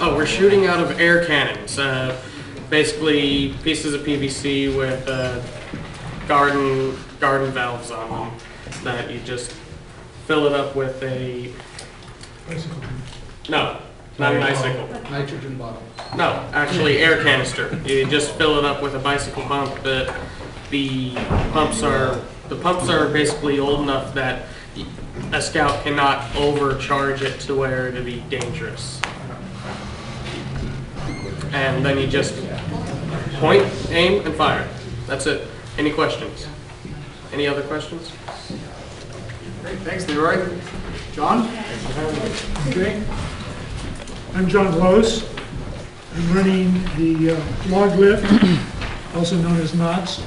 Oh, we're shooting out of air cannons. Basically pieces of PVC with garden valves on them that you just fill it up with a Bicycle. no, not a bicycle. Nitrogen bottle. No, actually air canister. You just fill it up with a bicycle pump. The pumps are basically old enough that a scout cannot overcharge it to where it'd be dangerous. And then you just point, aim, and fire. That's it. Any questions? Any other questions? Great, thanks, Leroy. John? Okay. I'm John Lose. I'm running the log lift, also known as knots.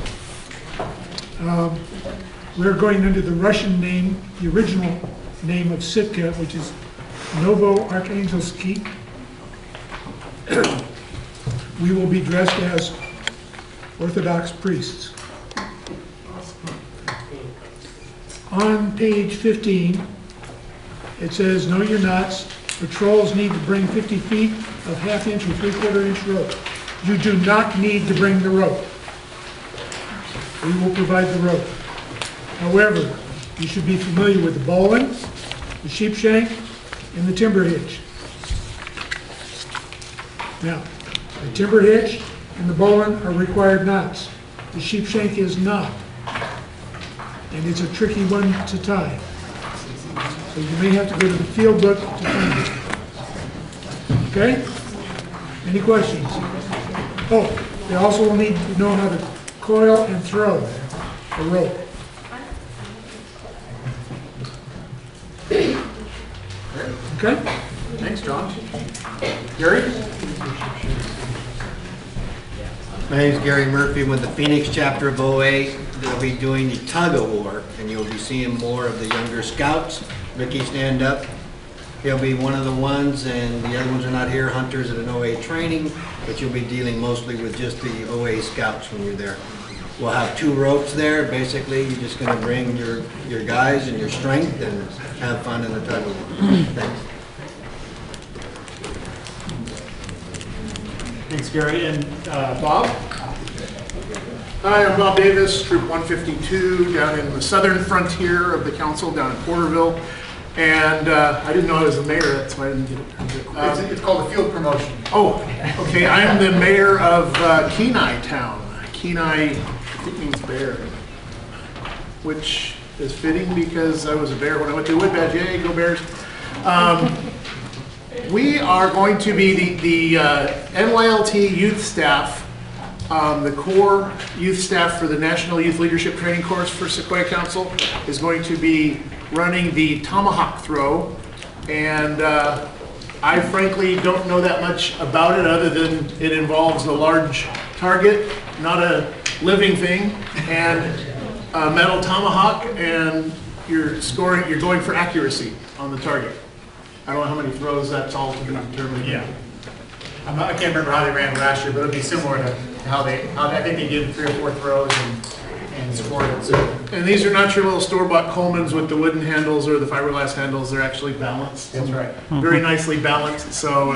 We're going under the Russian name, the original name of Sitka, which is Novo-Archangelski. We will be dressed as Orthodox priests. On page 15, it says, know your knots. Patrols need to bring 50 feet of half-inch or three-quarter-inch rope. You do not need to bring the rope. We will provide the rope. However, you should be familiar with the bowline, the sheep shank, and the timber hitch. Now, the timber hitch and the bowline are required knots. The sheep shank is not. And it's a tricky one to tie. So you may have to go to the field book to find it. Okay? Any questions? Oh, they also will need to know how to coil and throw a rope. Okay? Thanks, John. Gary? My name is Gary Murphy with the Phoenix chapter of OA. They'll be doing the tug of war, and you'll be seeing more of the younger scouts. Ricky, stand up. He'll be one of the ones, and the other ones are not here, hunters at an OA training, but you'll be dealing mostly with just the OA scouts when you're there. We'll have 2 ropes there. Basically, you're just going to bring your guys and your strength and have fun in the tug of war. Thanks. Thanks, Gary. And Bob? Hi, I'm Bob Davis, Troop 152, down in the southern frontier of the council, down in Porterville. And I didn't know I was the mayor, that's why I didn't get it. It's called a field promotion. Oh, okay. I am the mayor of Kenai Town. Kenai, I think, means bear, which is fitting because I was a bear when I went to Woodbadge. Yay, go Bears. We are going to be the NYLT youth staff, the core youth staff for the National Youth Leadership Training Course for Sequoia Council is going to be running the tomahawk throw. And I frankly don't know that much about it other than it involves a large target, not a living thing, and a metal tomahawk, and you're going for accuracy on the target. I don't know how many throws, that's all to be determined. Yeah. I can't remember how they ran last year, but it'll be similar to how I think they did 3 or 4 throws and scored it. So. And these are not your little store-bought Coleman's with the wooden handles or the fiberglass handles. They're actually balanced. That's right. Very nicely balanced, so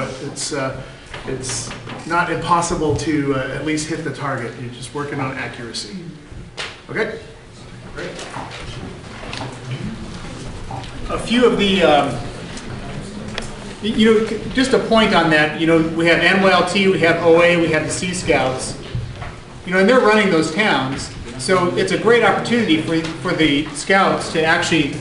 it's not impossible to at least hit the target. You're just working on accuracy. Okay? Great. A few of the just a point on that, we have NYLT, we have OA, we have the Sea Scouts, and they're running those towns, so it's a great opportunity for the Scouts to actually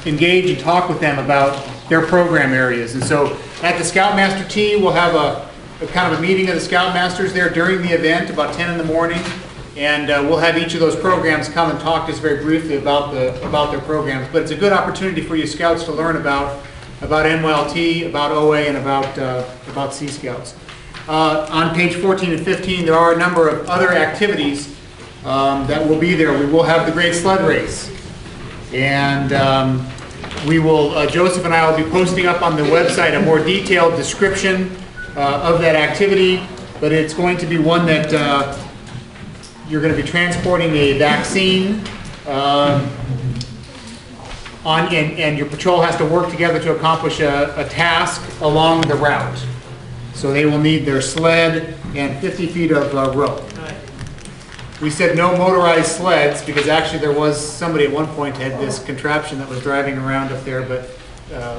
engage and talk with them about their program areas. And so at the Scoutmaster Tee, we'll have a kind of a meeting of the Scoutmasters there during the event, about 10 in the morning, and we'll have each of those programs come and talk to us very briefly about their programs. But it's a good opportunity for you Scouts to learn about NYLT, about OA, and about Sea Scouts. On page 14 and 15, there are a number of other activities that will be there. We will have the Great Sled Race, and we will, Joseph and I will be posting up on the website a more detailed description of that activity, but it's going to be one that you're going to be transporting a vaccine, and your patrol has to work together to accomplish a task along the route. So they will need their sled and 50 feet of rope. We said no motorized sleds because actually there was somebody at one point had this contraption that was driving around up there, but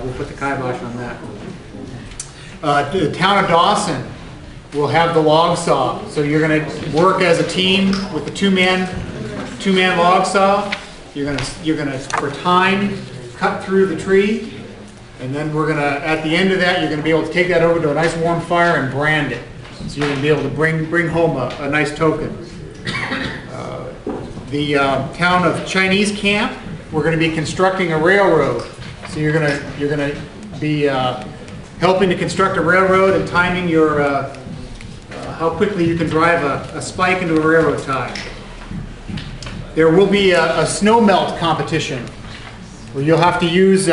we'll put the kibosh on that. The town of Dawson will have the log saw. So you're going to work as a team with the two-man log saw. You're gonna for time cut through the tree, and then we're gonna at the end of that you're gonna be able to take that over to a nice warm fire and brand it. So you're gonna be able to bring home a nice token. The town of Chinese Camp, we're going to be constructing a railroad. So you're going to be helping to construct a railroad and timing your how quickly you can drive a spike into a railroad tie. There will be a snow melt competition where you'll have to use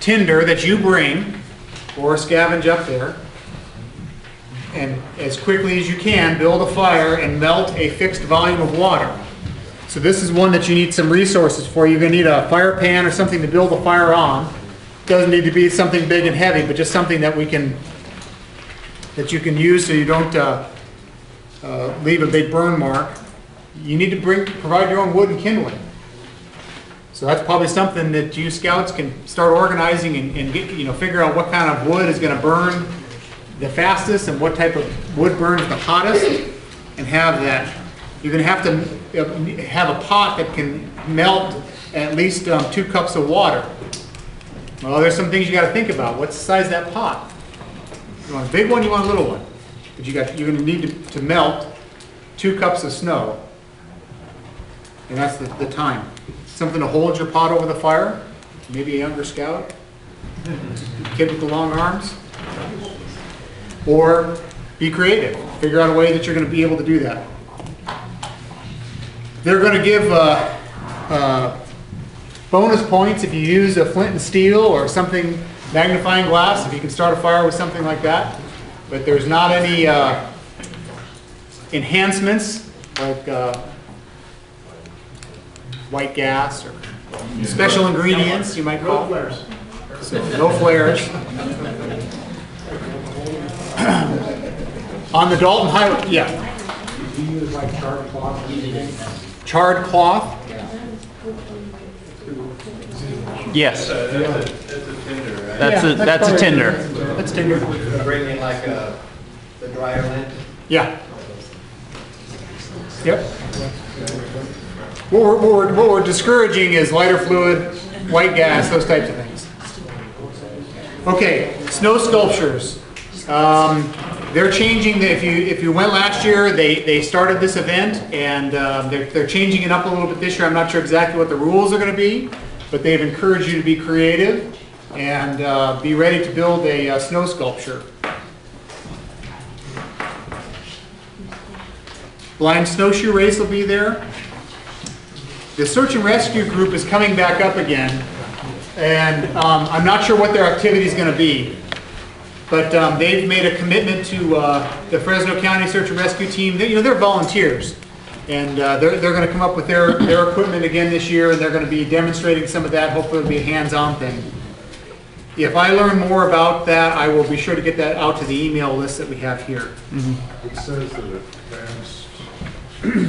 tinder that you bring or scavenge up there, and as quickly as you can build a fire and melt a fixed volume of water. So this is one that you need some resources for. You're going to need a fire pan or something to build the fire on. It doesn't need to be something big and heavy, but just something that you can use so you don't leave a big burn mark. You need to provide your own wood and kindling. So that's probably something that you scouts can start organizing and get, figure out what kind of wood is going to burn the fastest and what type of wood burns the hottest, and have that. You're going to have a pot that can melt at least 2 cups of water. Well, there's some things you got to think about. What's the size of that pot? You want a big one, you want a little one. But you're going to need to melt 2 cups of snow. And that's the time. Something to hold your pot over the fire. Maybe a younger scout. Kid with the long arms. Or be creative. Figure out a way that you're going to be able to do that. They're going to give bonus points if you use a flint and steel or something, magnifying glass, if you can start a fire with something like that. But there's not any enhancements like white gas or special ingredients, you might call. No flares. So, no flares. On the Dalton Highway, yeah. Do you use like charred cloth? Charred cloth? Yes. That's a tinder, right? That's a tinder. That's tinder. Bring in like the dryer lint. Yeah. Yep. What we're discouraging is lighter fluid, white gas, those types of things. Okay, snow sculptures. They're changing. If you went last year, they started this event, and they're changing it up a little bit this year. I'm not sure exactly what the rules are going to be, but they've encouraged you to be creative and be ready to build a snow sculpture. Blind snowshoe race will be there. The search and rescue group is coming back up again, and I'm not sure what their activity is going to be. But they've made a commitment to the Fresno County Search and Rescue Team. They're volunteers, and they're going to come up with their equipment again this year, and they're going to be demonstrating some of that. Hopefully, it'll be a hands-on thing. If I learn more about that, I will be sure to get that out to the email list that we have here. Mm-hmm. It says that advanced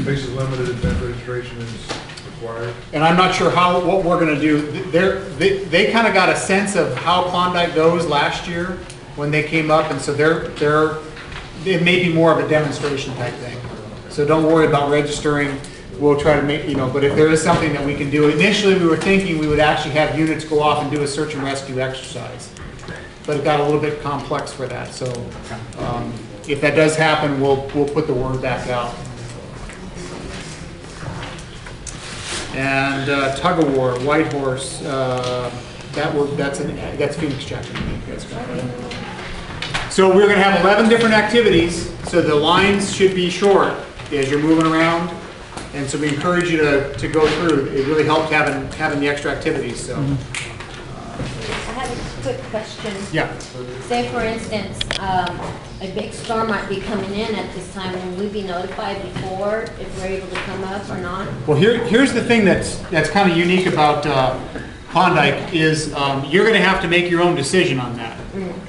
basis limited event registration is required. And I'm not sure what we're going to do. They kind of got a sense of how Klondike goes last year when they came up, and so it may be more of a demonstration type thing. So don't worry about registering. We'll try to make, but if there is something that we can do. Initially we were thinking we would actually have units go off and do a search and rescue exercise. But it got a little bit complex for that. So if that does happen, we'll put the word back out. And tug of war, white horse, that's Phoenix chapter. So we're going to have 11 different activities, so the lines should be short as you're moving around, and so we encourage you to go through. It really helped having the extra activities. So. I have a quick question. Yeah. Say, for instance, a big storm might be coming in at this time. Will we be notified before if we're able to come up or not? Well, here's the thing that's kind of unique about Klondike is you're going to have to make your own decision on that.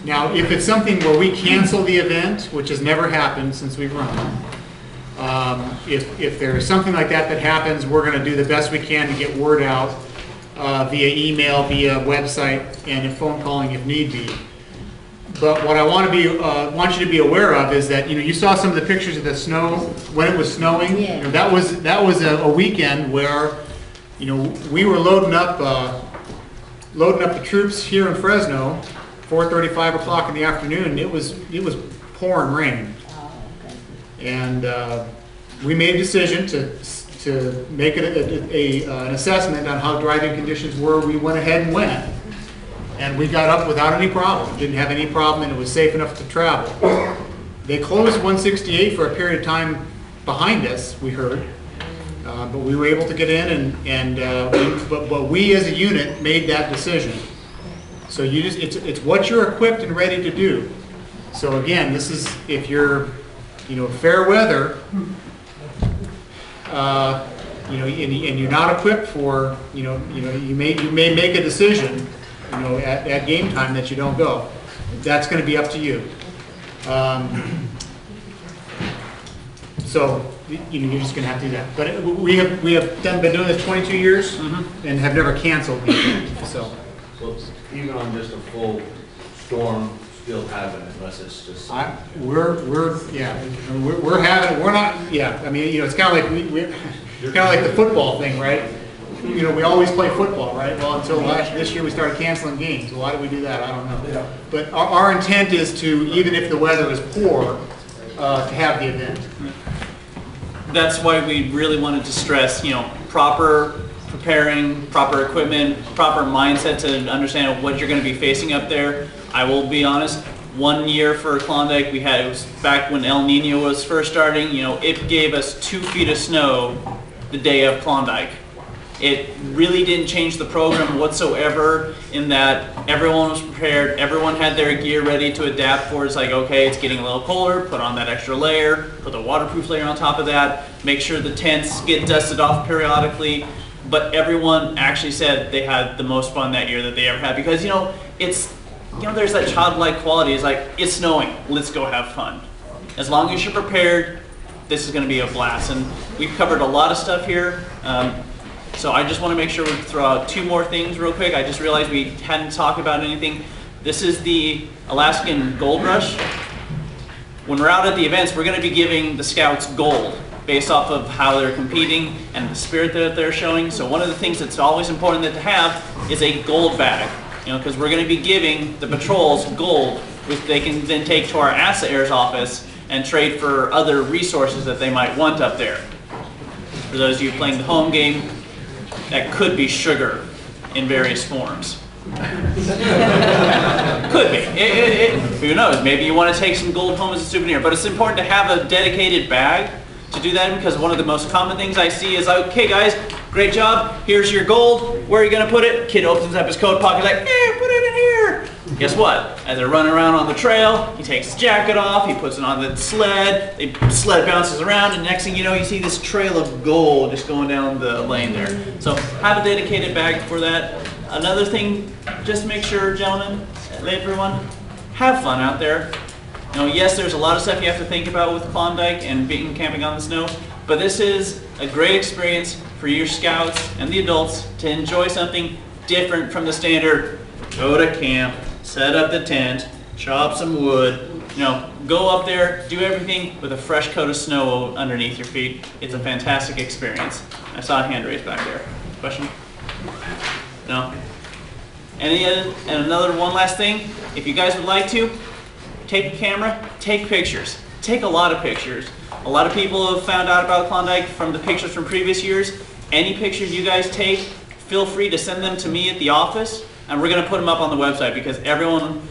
Now, if it's something where we cancel the event, which has never happened since we've run, if there's something like that that happens, we're going to do the best we can to get word out via email, via website, and phone calling if need be. But what I want you to be aware of is that you saw some of the pictures of the snow when it was snowing. Yeah. That was a weekend where we were loading up the troops here in Fresno, 4:30, 5 o'clock in the afternoon. It was pouring rain, and we made a decision to make an assessment on how driving conditions were. We went ahead and went. And we got up without any problem, didn't have any problem, and it was safe enough to travel. They closed 168 for a period of time behind us, we heard, but we were able to get in, but we as a unit made that decision. So it's what you're equipped and ready to do. So again, this is if you're, fair weather, and you're not equipped for, you may make a decision. At game time that you don't go. That's going to be up to you. So you're just going to have to do that. But we have been doing this 22 years and have never canceled the event. So even on just a full storm, still having it unless it's just. We're not. Yeah. I mean, it's kind of like it's kind of like the football thing, right? We always play football, right? Well, until this year we started canceling games. Well, why did we do that? I don't know. Yeah. But our intent is to, even if the weather is poor, to have the event. That's why we really wanted to stress, proper preparing, proper equipment, proper mindset to understand what you're going to be facing up there. I will be honest, one year for Klondike, it was back when El Nino was first starting, it gave us 2 feet of snow the day of Klondike. It really didn't change the program whatsoever in that everyone was prepared, everyone had their gear ready to adapt for. It's like, okay, it's getting a little colder, put on that extra layer, put the waterproof layer on top of that, make sure the tents get dusted off periodically. But everyone actually said they had the most fun that year that they ever had because, there's that childlike quality. It's like, it's snowing, let's go have fun. As long as you're prepared, this is going to be a blast. And we've covered a lot of stuff here. So I just want to make sure we throw out 2 more things real quick. I just realized we hadn't talked about anything. This is the Alaskan Gold Rush. When we're out at the events, we're going to be giving the scouts gold based off of how they're competing and the spirit that they're showing. So one of the things that's always important to have is a gold bag, because we're going to be giving the patrols gold, which they can then take to our Asset Heirs office and trade for other resources that they might want up there. For those of you playing the home game, that could be sugar in various forms. Could be. Who knows? Maybe you want to take some gold home as a souvenir. But it's important to have a dedicated bag to do that because one of the most common things I see is, okay guys, great job, here's your gold, where are you going to put it? Kid opens up his coat pocket like, put it in here. Guess what? As they're running around on the trail, he takes his jacket off, he puts it on the sled, the sled bounces around, and next thing you know, you see this trail of gold just going down the lane there. So have a dedicated bag for that. Another thing, just make sure, gentlemen, everyone, have fun out there. Yes, there's a lot of stuff you have to think about with Klondike and camping on the snow, but this is a great experience for your scouts and the adults to enjoy something different from the standard, go to camp, set up the tent, chop some wood, go up there, do everything with a fresh coat of snow underneath your feet. It's a fantastic experience. I saw a hand raised back there. Question? No? And another one last thing, if you guys would like to, take a camera, take pictures. Take a lot of pictures. A lot of people have found out about Klondike from the pictures from previous years. Any pictures you guys take, feel free to send them to me at the office, and we're going to put them up on the website because everyone